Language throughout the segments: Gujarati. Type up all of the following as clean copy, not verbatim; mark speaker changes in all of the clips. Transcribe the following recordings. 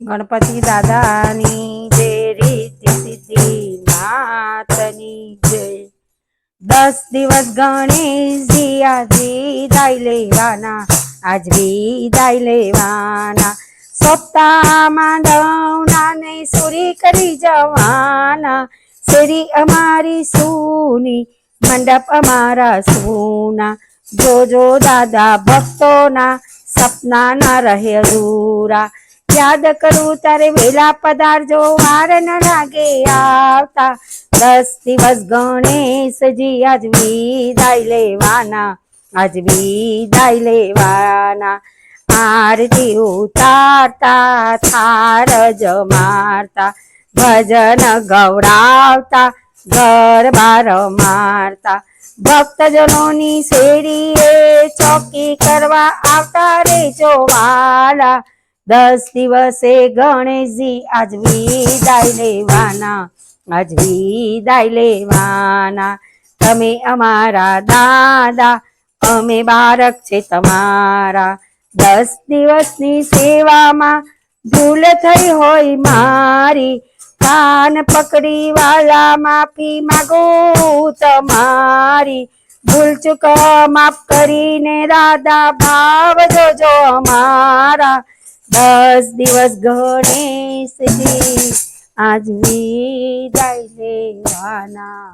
Speaker 1: ગણપતિ દાદાની જય, રીતિ સિદ્ધિ નાથની જય। 10 દિવસ ગણેશજી આજ વિદાય લેવાના, આજ વિદાય લેવાના। સપ્તાહમાં દવનાને સુરી કરી જવાના, શેરી અમારી સૂની, મંડપ અમારા સૂના। જોજો દાદા ભક્તોના સપના ના રહે અધૂરા। યાદ કરું તારે વેલા પધારજો, વાર ન લાગે આવતા। 10 દિવસ ગણેશજી આજ વિદાય લેવાના, આજ વિદાય લેવાના। આરતી ઉતારતા, થાળ જમારતા, ભજન ગવડાવતા, ગરબા રમાડતા। ભક્તજનોની શેરીએ ચોકી કરવા આવતા રેજો વાલા। 10 દિવસે ગણેશજી આજ વિદાય લેવાના, આજ વિદાય લેવાના। તમે અમારા દાદા, અમે બાળક છે તમારા। 10 દિવસની સેવામાં ભૂલ થઈ હોય મારી, કાન પકડી વાલા માફી માગું તમારી। ભૂલ ચૂક માફ કરીને દાદા ભાવ જોજો અમારા। 10 દિવસ ગણેશજી આજ વિદાય લેવાના,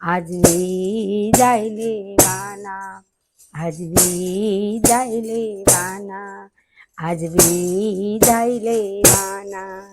Speaker 1: આજ વિદાય લેવાના, આજ વિદાય લેવાના, આજ વિદાય લેવાના।